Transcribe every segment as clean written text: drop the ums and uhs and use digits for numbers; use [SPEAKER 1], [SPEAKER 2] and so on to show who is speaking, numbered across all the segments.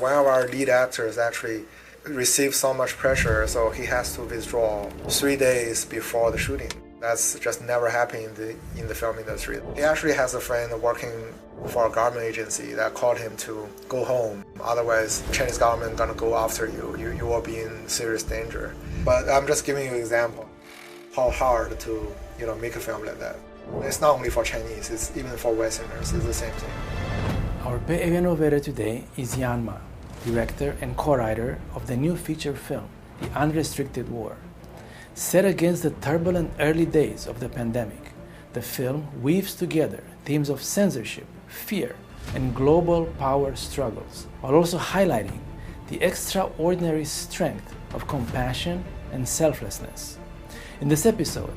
[SPEAKER 1] one of our lead actors actually received so much pressure, so he has to withdraw 3 days before the shooting. That's just never happened in the film industry. He actually has a friend working for a government agency that called him to go home. Otherwise, Chinese government gonna go after you. You will be in serious danger. But I'm just giving you an example how hard to make a film like that. It's not only for Chinese, it's even for Westerners, it's the same thing.
[SPEAKER 2] Our Bay Area innovator today is Yan Ma, director and co-writer of the new feature film, The Unrestricted War. Set against the turbulent early days of the pandemic, the film weaves together themes of censorship, fear, and global power struggles, while also highlighting the extraordinary strength of compassion and selflessness. In this episode,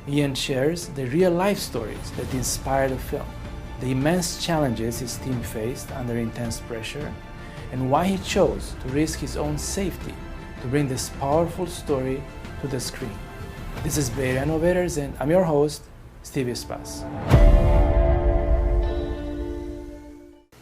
[SPEAKER 2] Ian shares the real-life stories that inspire the film, the immense challenges his team faced under intense pressure, and why he chose to risk his own safety to bring this powerful story to the screen. This is Bay Area Innovators, and I'm your host, Steve Espas.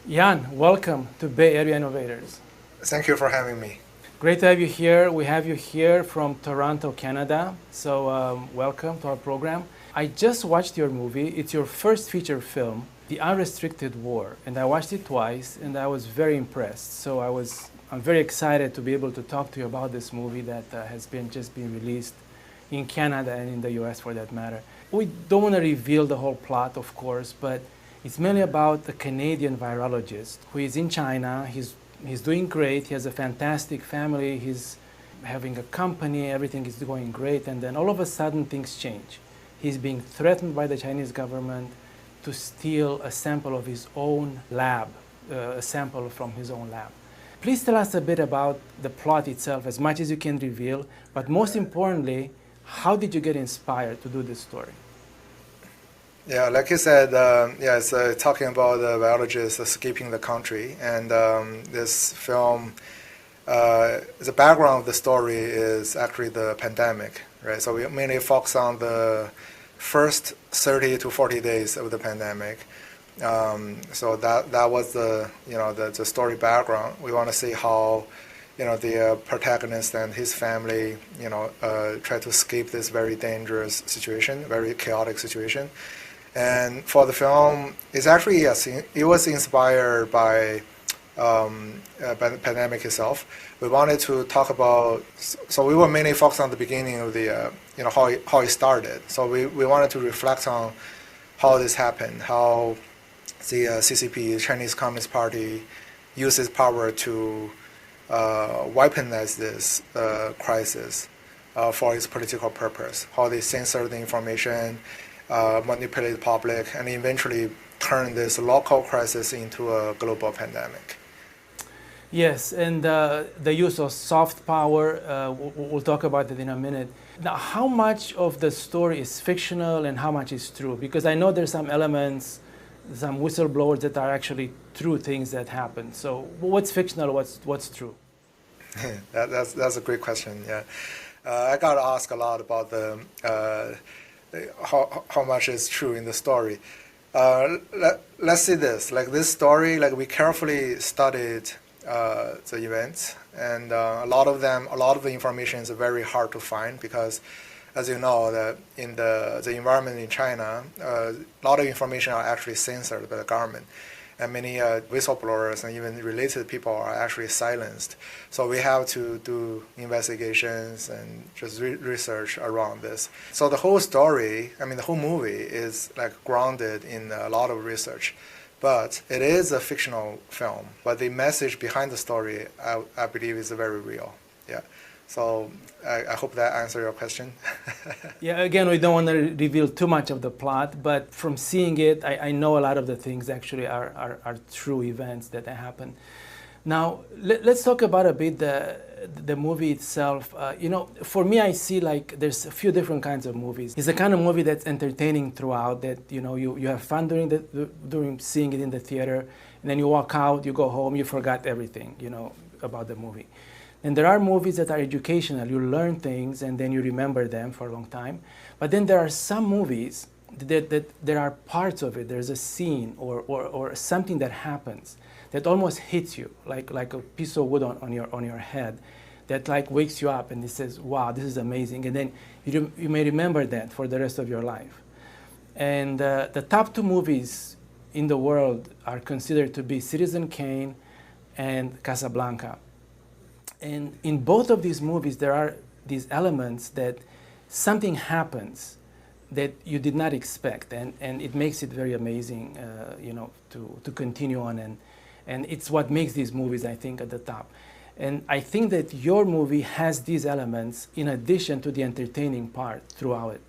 [SPEAKER 2] Jan, welcome to Bay Area Innovators.
[SPEAKER 1] Thank you for having me.
[SPEAKER 2] Great to have you here. We have you here from Toronto, Canada. So welcome to our program. I just watched your movie. It's your first feature film, The Unrestricted War, and I watched it twice, and I was very impressed. So I'm very excited to be able to talk to you about this movie that has just been released in Canada and in the US for that matter. We don't want to reveal the whole plot, of course, but it's mainly about a Canadian virologist who is in China. He's doing great. He has a fantastic family. He's having a company. Everything is going great. And then all of a sudden things change. He's being threatened by the Chinese government to steal a sample of his own lab, a sample from his own lab. Please tell us a bit about the plot itself, as much as you can reveal, but most importantly, how did you get inspired to do this story?
[SPEAKER 1] Yeah, like you said, it's talking about the biologist escaping the country, and this film, the background of the story is actually the pandemic, right? So we mainly focus on the first 30 to 40 days of the pandemic. So that was the story background. We want to see how the protagonist and his family try to escape this very dangerous situation, very chaotic situation. And for the film, it's actually, yes, it was inspired by the pandemic itself. We wanted to talk about, so we were mainly focused on the beginning of the, how it started. So we wanted to reflect on how this happened, how the CCP, the Chinese Communist Party, uses power to weaponize this crisis for its political purpose, how they censor the information, manipulate the public, and eventually turn this local crisis into a global pandemic.
[SPEAKER 2] Yes, and the use of soft power, we'll talk about it in a minute. Now, how much of the story is fictional and how much is true? Because I know there's some elements, some whistleblowers that are actually true things that happen. So what's fictional, what's true?
[SPEAKER 1] That's a great question, yeah. I got asked a lot about the how much is true in the story. Let's see this. Like this story, like we carefully studied the events, and a lot of the information is very hard to find because, as you know, that in the environment in China, a lot of information are actually censored by the government. And many whistleblowers and even related people are actually silenced. So we have to do investigations and just research around this. So the whole story, the whole movie is like grounded in a lot of research. But it is a fictional film. But the message behind the story, I believe, is very real. Yeah. So I hope that answered your question.
[SPEAKER 2] Yeah, again, we don't want to reveal too much of the plot, but from seeing it, I know a lot of the things actually are true events that happen. Now, let's talk about a bit the movie itself. For me, I see like there's a few different kinds of movies. It's the kind of movie that's entertaining throughout, that you have fun during seeing it in the theater, and then you walk out, you go home, you forgot everything, about the movie. And there are movies that are educational. You learn things and then you remember them for a long time. But then there are some movies that there are parts of it. There's a scene or something that happens that almost hits you like a piece of wood on your head, that like wakes you up and it says, wow, this is amazing. And then you may remember that for the rest of your life. And the top 2 movies in the world are considered to be Citizen Kane and Casablanca. And in both of these movies, there are these elements that something happens that you did not expect, and it makes it very amazing, to continue on, and it's what makes these movies, I think, at the top. And I think that your movie has these elements in addition to the entertaining part throughout.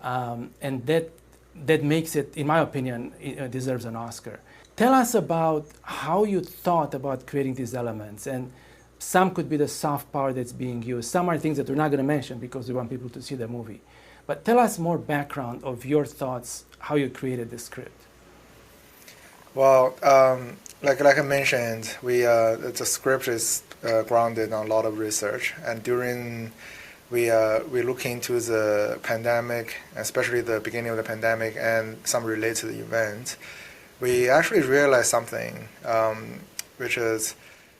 [SPEAKER 2] And that makes it, in my opinion, it deserves an Oscar. Tell us about how you thought about creating these elements. And some could be the soft power that's being used. Some are things that we're not going to mention because we want people to see the movie. But tell us more background of your thoughts, how you created the script.
[SPEAKER 1] Well, like I mentioned, the script is grounded on a lot of research, and during we look into the pandemic, especially the beginning of the pandemic and some related events, we actually realized something, which is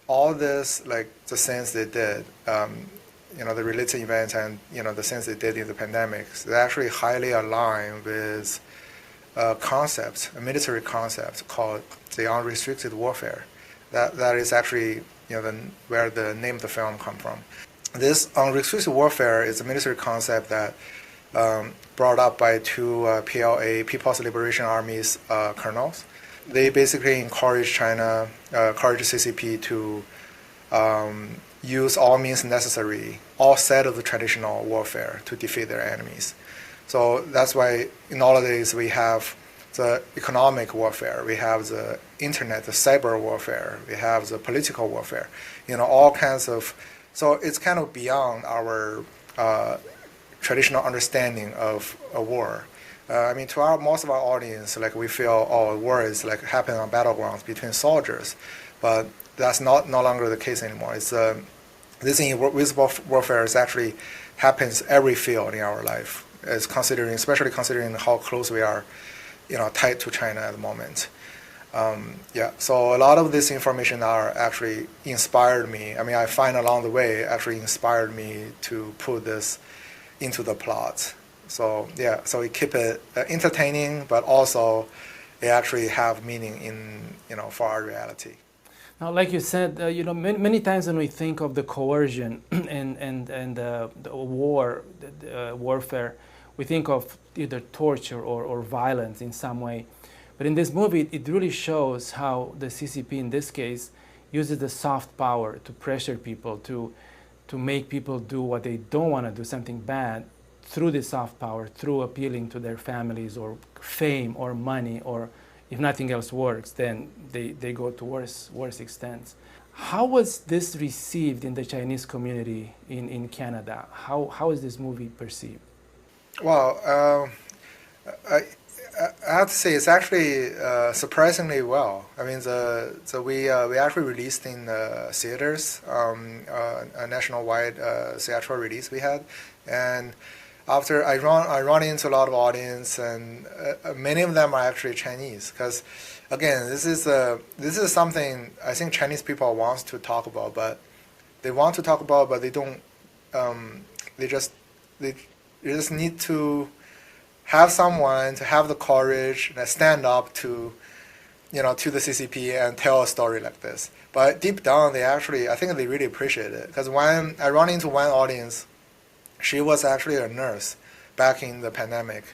[SPEAKER 1] all this, like the things they did, the related events and the things they did in the pandemic, they actually highly align with a concept, a military concept called the unrestricted warfare. That is actually where the name of the film comes from. This unrestricted warfare is a military concept that brought up by 2 PLA, People's Liberation Army's colonels. They basically encourage China, encourage CCP to use all means necessary, all set of the traditional warfare to defeat their enemies. So that's why nowadays we have the economic warfare, we have the internet, the cyber warfare, we have the political warfare, all kinds of. So it's kind of beyond our traditional understanding of a war. To most of our audience, like we feel, war is like happening on battlegrounds between soldiers, but that's no longer the case anymore. It's this invisible warfare is actually happens every field in our life. Especially considering how close we are, tied to China at the moment. So a lot of this information are actually inspired me. I find along the way actually inspired me to put this into the plot. So we keep it entertaining, but also it actually have meaning for our reality.
[SPEAKER 2] Now, like you said, many times when we think of the coercion and the warfare, we think of either torture or violence in some way. But in this movie, it really shows how the CCP, in this case, uses the soft power to pressure people, to make people do what they don't want to do, something bad, through the soft power, through appealing to their families or fame or money, or if nothing else works, then they go to worse extents. How was this received in the Chinese community in Canada? How is this movie perceived?
[SPEAKER 1] Well, I have to say it's actually surprisingly well. We actually released in theaters, a nationwide theatrical release we had, and after I run into a lot of audience, and many of them are actually Chinese, because again, this is something I think Chinese people want to talk about, but they don't. They just need to have someone to have the courage and stand up to the CCP and tell a story like this. But deep down, I think they really appreciate it, because when I run into one audience, she was actually a nurse back in the pandemic.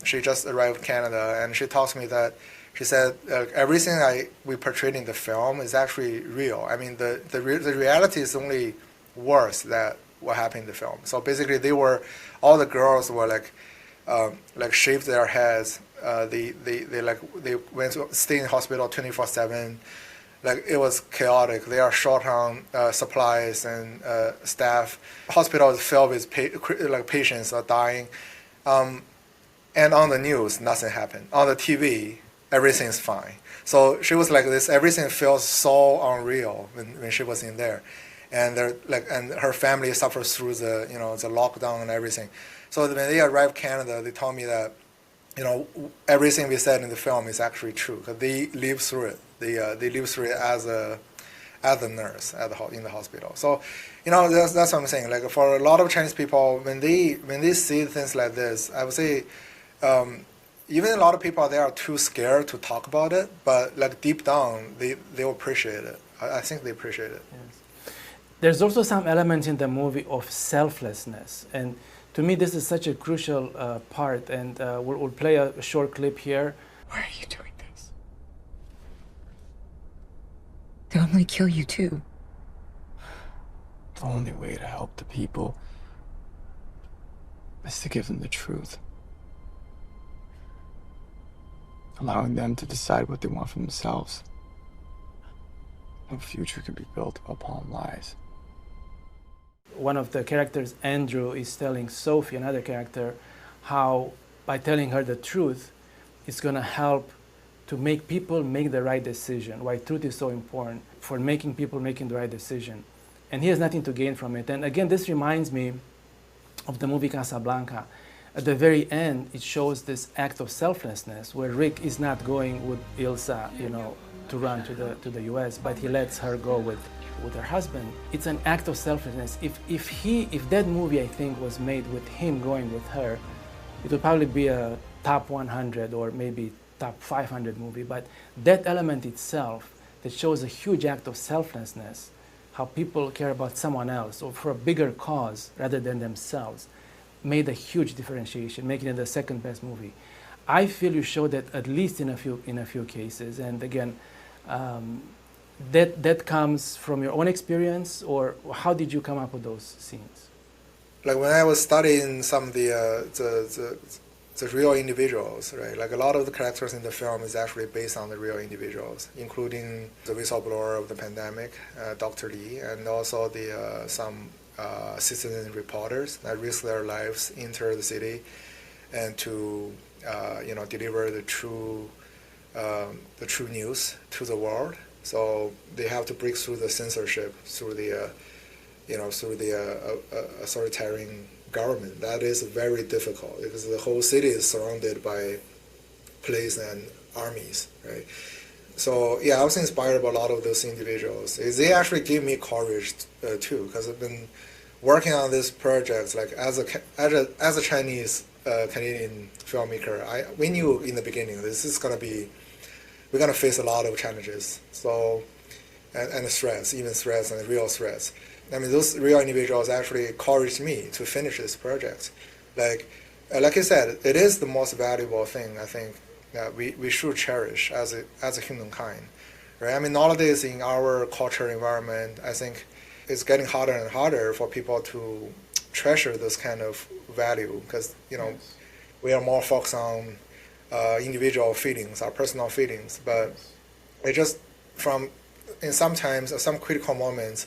[SPEAKER 1] She just arrived in Canada, and she tells me that she said everything we portrayed in the film is actually real. The reality is only worse than what happened in the film. So basically, all the girls were like shaved their heads. They went to stay in hospital 24/7. Like it was chaotic. They are short on supplies and staff. Hospital is filled with patients are dying, and on the news nothing happened. On the TV everything's fine. So she was like this. Everything feels so unreal when she was in there, and and her family suffers through the the lockdown and everything. So when they arrived in Canada, they told me that everything we said in the film is actually true because they live through it. They live through it as a nurse in the hospital. So, that's what I'm saying. Like for a lot of Chinese people, when they see things like this, I would say, even a lot of people they are too scared to talk about it. But like deep down, they appreciate it. I think they appreciate it.
[SPEAKER 2] Yes. There's also some elements in the movie of selflessness, and to me, this is such a crucial part. And we'll play a short clip here.
[SPEAKER 3] Why are you doing this? They'll only kill you too.
[SPEAKER 4] The only way to help the people is to give them the truth. Allowing them to decide what they want for themselves. No future can be built upon lies.
[SPEAKER 2] One of the characters, Andrew, is telling Sophie, another character, how by telling her the truth, it's going to help to make people make the right decision, why truth is so important for making people making the right decision. And he has nothing to gain from it. And again, this reminds me of the movie Casablanca. At the very end, it shows this act of selflessness where Rick is not going with Ilsa, to run to the US, but he lets her go with her husband. It's an act of selflessness. If that movie, I think, was made with him going with her, it would probably be a top 100 or maybe top 500 movie. But that element itself that shows a huge act of selflessness, how people care about someone else or for a bigger cause rather than themselves, made a huge differentiation, making it the second best movie. I feel you showed that at least in a few cases. And again, that comes from your own experience, or how did you come up with those scenes?
[SPEAKER 1] Like when I was studying some of the real individuals, right? Like a lot of the characters in the film is actually based on the real individuals, including the whistleblower of the pandemic, Dr. Lee, and also some citizen reporters that risk their lives enter the city and to deliver the true news to the world. So they have to break through the censorship, through the authoritarian government. That is very difficult because the whole city is surrounded by police and armies, right? So yeah, I was inspired by a lot of those individuals. They actually gave me courage too, because I've been working on this project like as a Chinese Canadian filmmaker. We knew in the beginning we're gonna face a lot of challenges. So and threats, even threats and real threats. I mean, those real individuals actually encouraged me to finish this project. Like I said, it is the most valuable thing I think that we should cherish as a humankind, right? I mean, nowadays in our culture environment, I think it's getting harder and harder for people to treasure this kind of value because we are more focused on individual feelings, our personal feelings, but it just in sometimes some critical moments,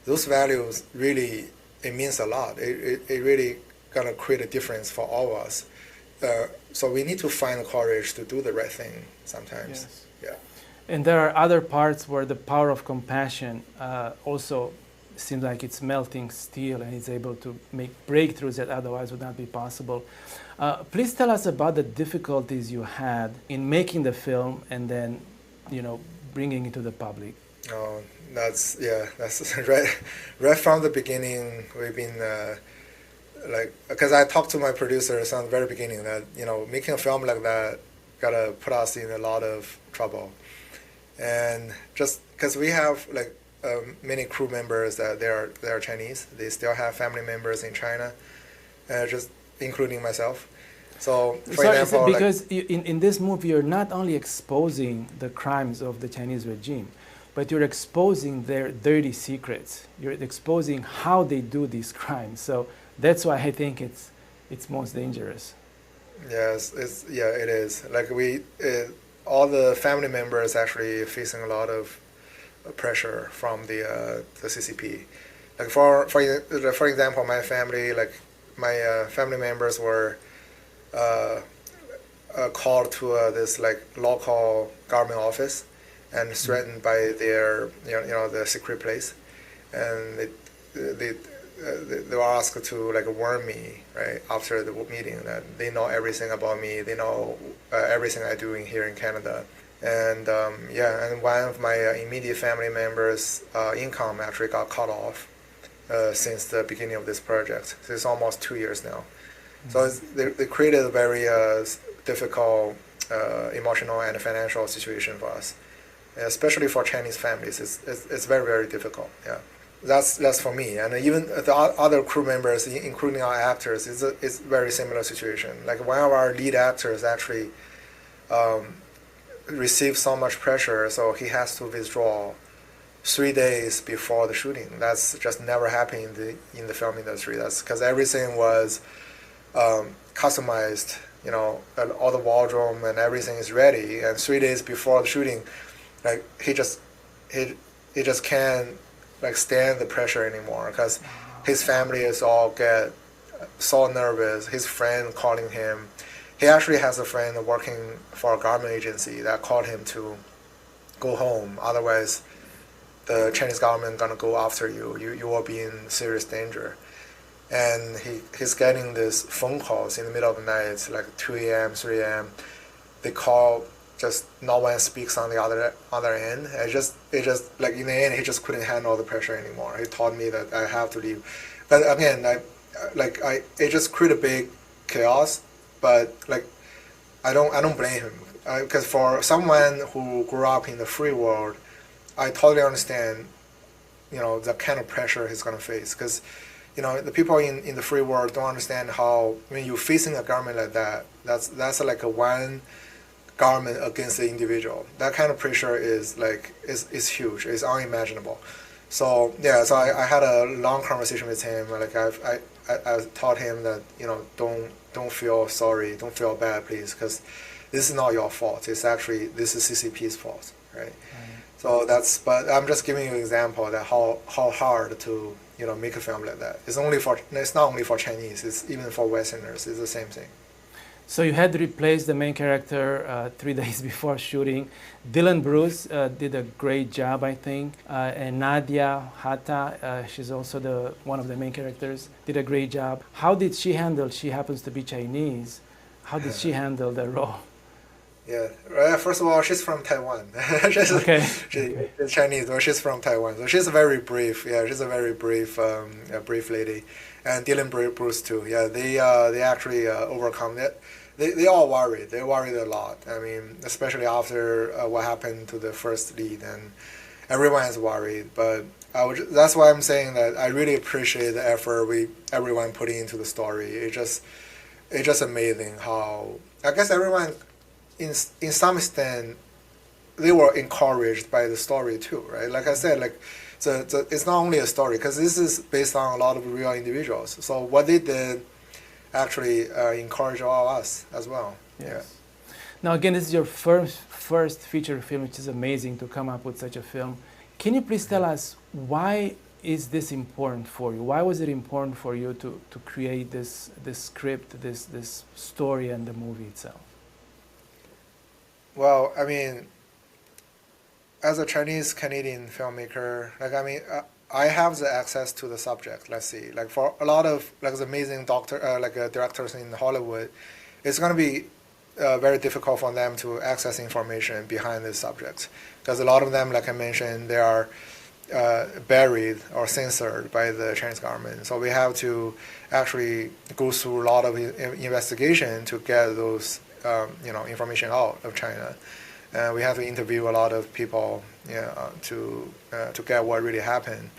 [SPEAKER 1] those values really, it means a lot. It really gonna create a difference for all of us. So we need to find the courage to do the right thing sometimes.
[SPEAKER 2] Yes.
[SPEAKER 1] Yeah.
[SPEAKER 2] And there are other parts where the power of compassion also seems like it's melting steel and it's able to make breakthroughs that otherwise would not be possible. Please tell us about the difficulties you had in making the film and then, bringing it to the public.
[SPEAKER 1] Oh, that's right from the beginning. We've been because I talked to my producers from the very beginning that making a film like that gotta put us in a lot of trouble, and just because we have many crew members that they are Chinese, they still have family members in China, just including myself. So, for example,
[SPEAKER 2] because in this movie, you're not only exposing the crimes of the Chinese regime, but you're exposing their dirty secrets. You're exposing how they do these crimes. So that's why I think it's most dangerous.
[SPEAKER 1] Yes, it is. Like all the family members actually facing a lot of pressure from the CCP. Like for example, my family, my family members were called to this local government office and threatened by their the secret place, and they were asked to like warn me right after the meeting that they know everything about me. They know everything I do in here in Canada. And and one of my immediate family members' income actually got cut off since the beginning of this project. So it's almost 2 years now. So they created a very difficult emotional and financial situation for us, especially for Chinese families. It's very, very difficult. Yeah, that's for me. And even the other crew members, including our actors, it's a very similar situation. Like one of our lead actors actually received so much pressure, so he has to withdraw 3 days before the shooting. That's just never happened in the film industry. That's because everything was customized. You know, all the wardrobe and everything is ready. And 3 days before the shooting, like he just can't like stand the pressure anymore because his family is all get so nervous. His friend calling him. He actually has a friend working for a government agency that called him to go home. Otherwise, the Chinese government gonna go after you. You will be in serious danger. And he's getting these phone calls in the middle of the night, like 2 a.m., 3 a.m. They call, just no one speaks on the other end. It just like in the end, he just couldn't handle the pressure anymore. He told me that I have to leave. But again, it just created a big chaos. But like, I don't blame him because for someone who grew up in the free world, I totally understand, you know, the kind of pressure he's gonna face. Because, you know, the people in the free world don't understand how when you're facing a government like that, that's like a one government against the individual. That kind of pressure is huge. It's unimaginable. So yeah, so I had a long conversation with him. Like I taught him that, you know, don't feel sorry, don't feel bad, please, because this is not your fault. It's actually this is CCP's fault, right? So but I'm just giving you an example that how hard to, you know, make a film like that. It's not only for Chinese. It's even for Westerners. It's the same thing.
[SPEAKER 2] So you had to replace the main character 3 days before shooting. Dylan Bruce did a great job, I think, and Nadia Hatta, she's also one of the main characters, did a great job. How did she handle? She happens to be Chinese. How did she handle the role?
[SPEAKER 1] Yeah, first of all, she's from Taiwan. She's Chinese, but she's from Taiwan. So she's very brave. Yeah, she's a very brave, brave lady. And Dylan Bruce too. Yeah, they actually overcome it. They all worried. They worried a lot. I mean, especially after what happened to the first lead, and everyone is worried. But that's why I'm saying that I really appreciate the effort everyone putting into the story. It's just amazing how I guess everyone. In some extent, they were encouraged by the story too, right? Like I said, like it's not only a story because this is based on a lot of real individuals. So what they did actually encouraged all of us as well. Yes. Yeah.
[SPEAKER 2] Now again, this is your first feature film, which is amazing to come up with such a film. Can you please tell us why is this important for you? Why was it important for you to create this script, this story, and the movie itself?
[SPEAKER 1] Well, I mean, as a Chinese Canadian filmmaker, like I mean, I have the access to the subject. Let's see, like for a lot of like the amazing directors in Hollywood, it's going to be very difficult for them to access information behind this subject because a lot of them, like I mentioned, they are buried or censored by the Chinese government. So we have to actually go through a lot of investigation to get those. Information out of China. We have to interview a lot of people to get what really happened,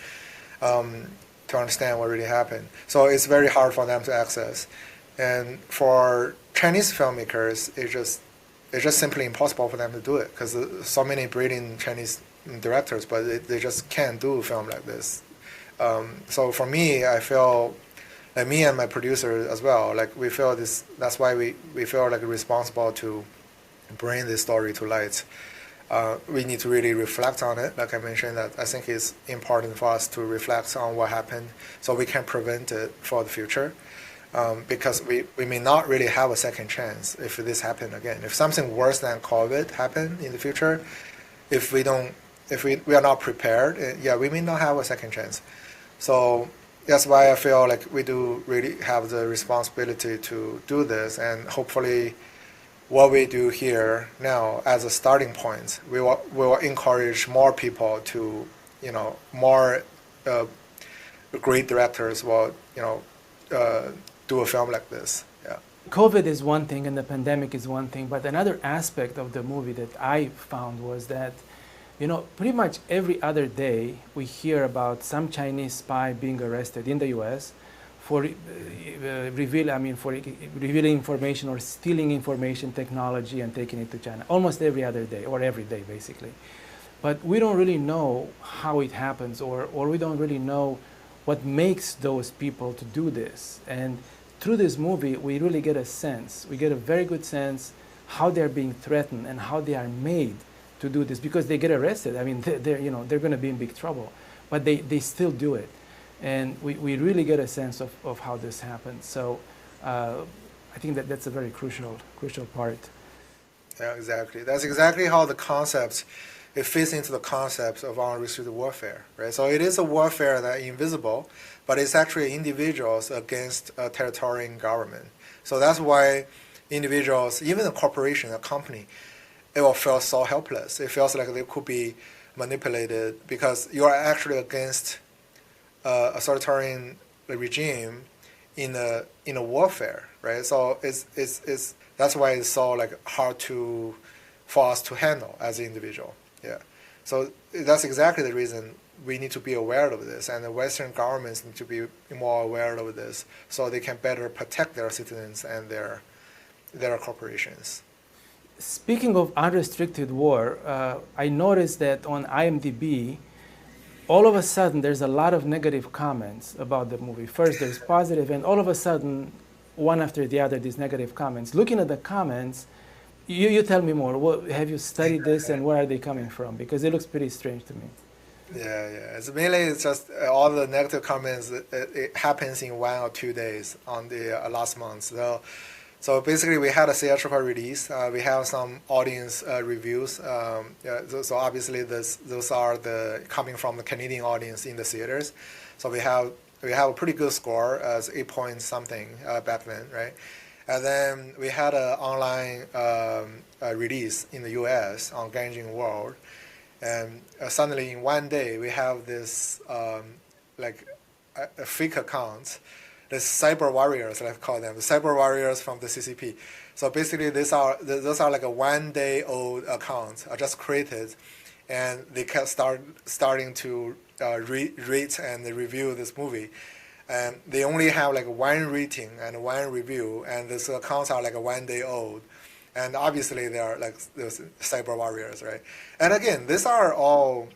[SPEAKER 1] to understand what really happened. So it's very hard for them to access. And for Chinese filmmakers, it's just simply impossible for them to do it because so many brilliant Chinese directors, but they just can't do a film like this. So for me, I feel like me and my producer as well, like we feel this. That's why we feel like responsible to bring this story to light. We need to really reflect on it. Like I mentioned, that I think it's important for us to reflect on what happened so we can prevent it for the future. Because we may not really have a second chance if this happened again. If something worse than COVID happened in the future, if we are not prepared, we may not have a second chance. So that's why I feel like we do really have the responsibility to do this, and hopefully what we do here now as a starting point, we will encourage more people to, more great directors will, do a film like this. Yeah.
[SPEAKER 2] COVID is one thing and the pandemic is one thing, but another aspect of the movie that I found was that, pretty much every other day we hear about some Chinese spy being arrested in the U.S. for revealing information or stealing information technology and taking it to China. Almost every other day, or every day basically. But we don't really know how it happens, or we don't really know what makes those people to do this. And through this movie, we really get a sense. We get a very good sense how they're being threatened and how they are made to do this, because they get arrested. I mean, they're going to be in big trouble, but they still do it. And we really get a sense of how this happens. So I think that's a very crucial part.
[SPEAKER 1] Yeah, exactly. That's exactly how it fits into the concepts of unrestricted warfare, right? So it is a warfare that is invisible, but it's actually individuals against a territorial government. So that's why individuals, even a corporation, a company, it will feel so helpless. It feels like they could be manipulated because you are actually against a authoritarian regime in a warfare, right? So that's why it's so hard for us to handle as an individual. Yeah. So that's exactly the reason we need to be aware of this, and the Western governments need to be more aware of this so they can better protect their citizens and their corporations.
[SPEAKER 2] Speaking of unrestricted war, I noticed that on IMDb, all of a sudden there's a lot of negative comments about the movie. First there's positive, and all of a sudden, one after the other, these negative comments. Looking at the comments, you tell me more. Have you studied this, and where are they coming from? Because it looks pretty strange to me.
[SPEAKER 1] Yeah. It's just all the negative comments. It happens in 1 or 2 days on the last month. So basically, we had a theatrical release. We have some audience reviews. So obviously, those are coming from the Canadian audience in the theaters. So we have a pretty good score as 8 point something back then, right? And then we had an online release in the U.S. on Ganjin World, and suddenly in 1 day we have this a fake account. The cyber warriors, let's call them, the cyber warriors from the CCP. So basically, those are like a 1 day old accounts are just created, and they can starting to rate and review this movie. And they only have like 1 rating and 1 review, and these accounts are like a 1 day old. And obviously, they are like those cyber warriors, right? And again, these are all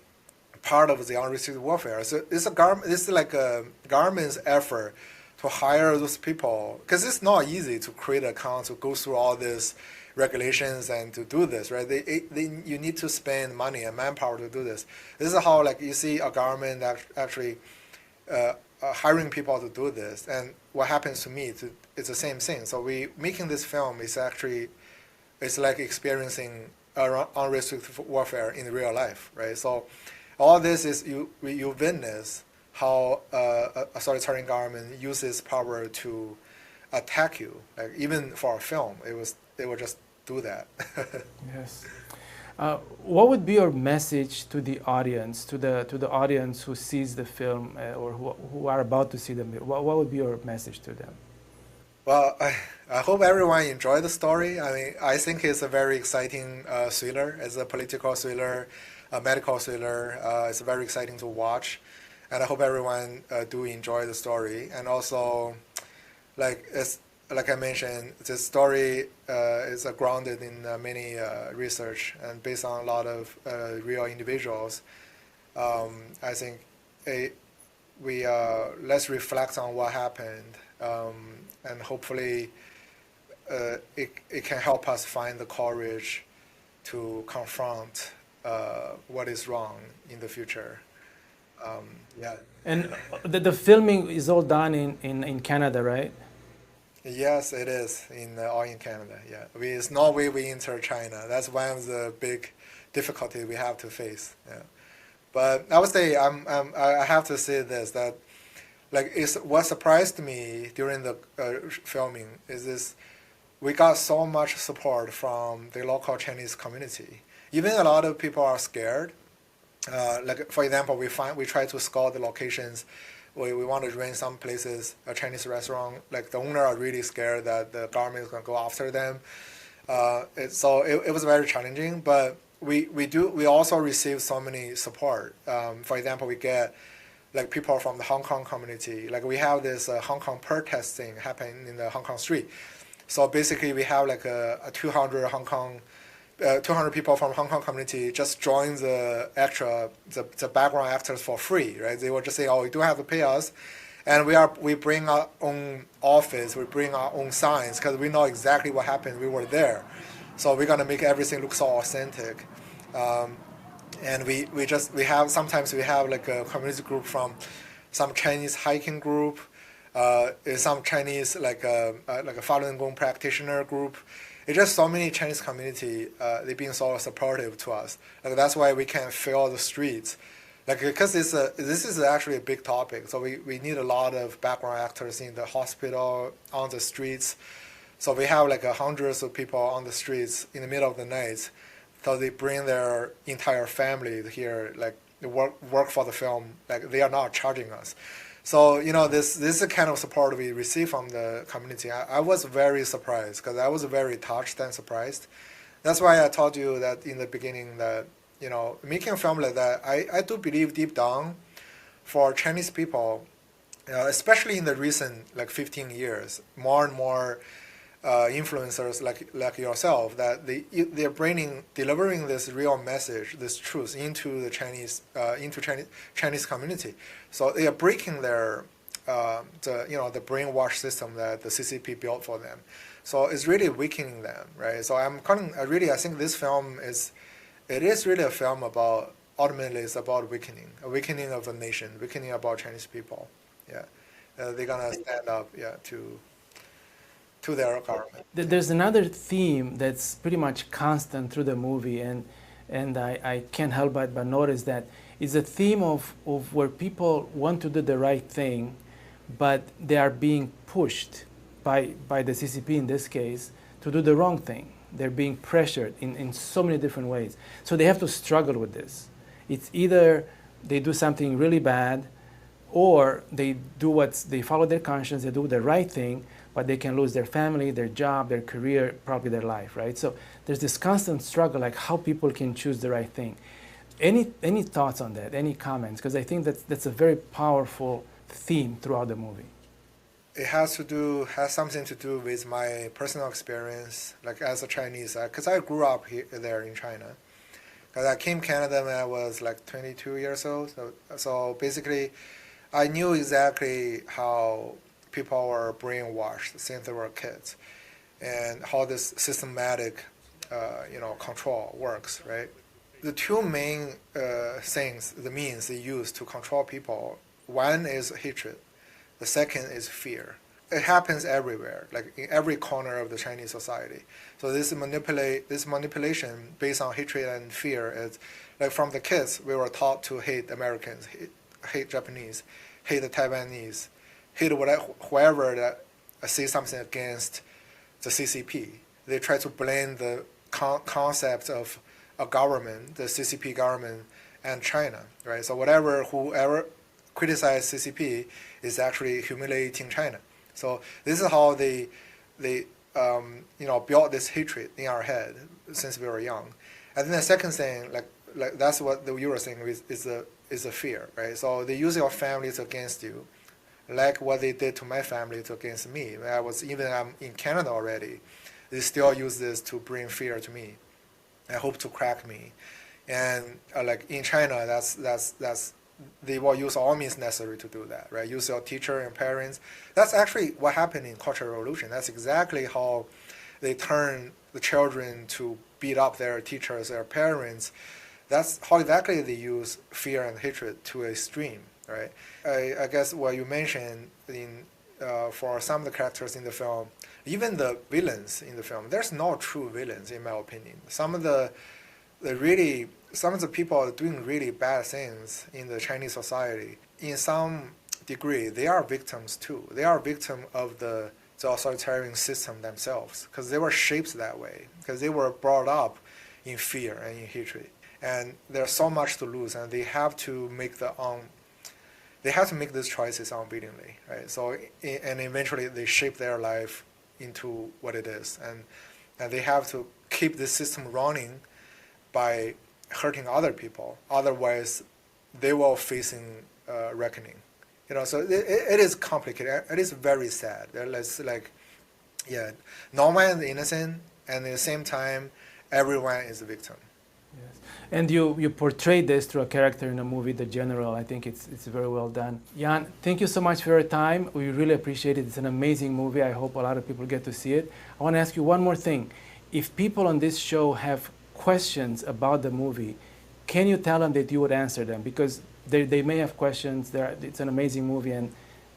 [SPEAKER 1] part of the unrestricted warfare. So it's like a government's effort to hire those people, because it's not easy to create accounts, to go through all these regulations and to do this, right? You need to spend money and manpower to do this. This is how you see a government actually hiring people to do this. And what happens to me, it's the same thing. So making this film is actually, it's like experiencing unrestricted warfare in real life, right? So all this is you witness how a authoritarian government uses power to attack you. Like even for a film, they will just do that.
[SPEAKER 2] Yes. What would be your message to the audience, to the audience who sees the film or who are about to see the film? What would be your message to them?
[SPEAKER 1] Well, I hope everyone enjoyed the story. I mean, I think it's a very exciting thriller. It's a political thriller, a medical thriller. It's very exciting to watch. And I hope everyone do enjoy the story. And also, like I mentioned, this story is grounded in many research and based on a lot of real individuals. I think let's reflect on what happened, and hopefully it can help us find the courage to confront what is wrong in the future. Yeah.
[SPEAKER 2] And the filming is all done in Canada, right?
[SPEAKER 1] Yes, it is all in Canada. Yeah, it's no way we enter China. That's one of the big difficulties we have to face. Yeah, but I would say I have to say this, that what surprised me during the filming is this: we got so much support from the local Chinese community. Even a lot of people are scared. Like for example, we try to scout the locations. We want to rent some places, a Chinese restaurant. Like the owner are really scared that the government is going to go after them. It was very challenging, but we also receive so many support. For example, we get like people from the Hong Kong community. Like we have this Hong Kong protest thing happening in the Hong Kong street. So basically, we have like a 200 200 people from Hong Kong community just join the background actors for free, right? They will just say, "Oh, you don't have to pay us," and we bring our own office, we bring our own signs because we know exactly what happened. We were there, so we're gonna make everything look so authentic. And sometimes we have like a community group from some Chinese hiking group, some Chinese like a Falun Gong practitioner group. It's just so many Chinese community, they've been so supportive to us. Like that's why we can fill the streets. Like because this is actually a big topic. So we need a lot of background actors in the hospital, on the streets. So we have like hundreds of people on the streets in the middle of the night. So they bring their entire family here, like they work for the film. Like they are not charging us. So, this is the kind of support we receive from the community. I was very surprised because I was very touched and surprised. That's why I told you that in the beginning that, making a film like that, I do believe deep down for Chinese people, especially in the recent 15 years, more and more influencers like yourself, that they're delivering this real message, this truth into the Chinese community. So they are breaking their the brainwash system that the CCP built for them. So it's really weakening them, right? So I think this film is really a film about, ultimately it's about a weakening of a nation, weakening about Chinese people. Yeah, they're gonna stand up, to their government.
[SPEAKER 2] There's another theme that's pretty much constant through the movie, and I can't help but notice that it's a theme of where people want to do the right thing, but they are being pushed by the CCP in this case to do the wrong thing. They're being pressured in so many different ways. So they have to struggle with this. It's either they do something really bad, or they follow their conscience, they do the right thing, but they can lose their family, their job, their career, probably their life, right? So there's this constant struggle, like how people can choose the right thing. Any thoughts on that? Any comments? Because I think that's a very powerful theme throughout the movie.
[SPEAKER 1] It has something to do with my personal experience, like as a Chinese, because I grew up there in China. Because I came to Canada when I was 22 years old. So basically, I knew exactly how people were brainwashed since they were kids, and how this systematic, control works, right? The two main the means they use to control people, one is hatred, the second is fear. It happens everywhere, like in every corner of the Chinese society. So this manipulation based on hatred and fear is, like from the kids, we were taught to hate Americans, hate Japanese, hate the Taiwanese, hate whoever that say something against the CCP. They try to blame the concept of a government, the CCP government, and China, right? So whoever criticizes CCP is actually humiliating China. So this is how they built this hatred in our head since we were young. And then the second thing, like that's what you were saying is a fear, right? So they use your families against you, like what they did to my family against me. I'm in Canada already. They still use this to bring fear to me. I hope to crack me. And like in China, they will use all means necessary to do that, right? Use your teacher and parents. That's actually what happened in Cultural Revolution. That's exactly how they turn the children to beat up their teachers, their parents. That's how exactly they use fear and hatred to a extreme, right? I guess what you mentioned for some of the characters in the film, even the villains in the film, there's no true villains in my opinion. Some of the people are doing really bad things in the Chinese society. In some degree, they are victims too. They are victim of the authoritarian system themselves, because they were shaped that way, because they were brought up in fear and in hatred. And there's so much to lose, and they have to make these choices unwittingly, right? So, and eventually they shape their life into what it is, and they have to keep the system running by hurting other people. Otherwise, they will facing reckoning. So it is complicated. It is very sad. It's like, no one is innocent, and at the same time, everyone is a victim.
[SPEAKER 2] Yes. And you portrayed this through a character in a movie, The General. I think it's very well done. Jan, thank you so much for your time. We really appreciate it. It's an amazing movie. I hope a lot of people get to see it. I want to ask you one more thing. If people on this show have questions about the movie, can you tell them that you would answer them? Because they may have questions. It's an amazing movie, and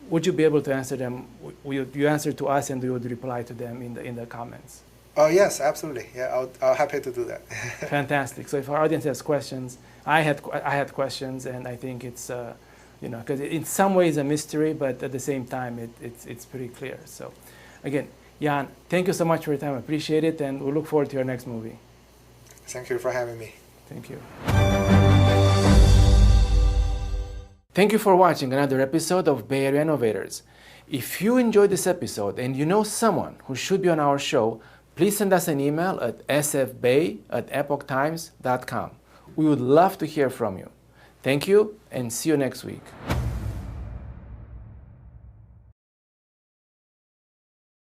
[SPEAKER 2] would you be able to answer them? You answer to us, and we would reply to them in the comments.
[SPEAKER 1] Oh yes, absolutely. Yeah, I'll happy to do that.
[SPEAKER 2] Fantastic. So if our audience has questions, I had questions, and I think it's because in some ways a mystery, but at the same time it's pretty clear. So again, Jan, thank you so much for your time. I appreciate it, and we look forward to your next movie.
[SPEAKER 1] Thank you for having me.
[SPEAKER 2] Thank you. Thank you for watching another episode of Bay Area Innovators. If you enjoyed this episode and you know someone who should be on our show, please send us an email at sfbay@epochtimes.com. We would love to hear from you. Thank you, and see you next week.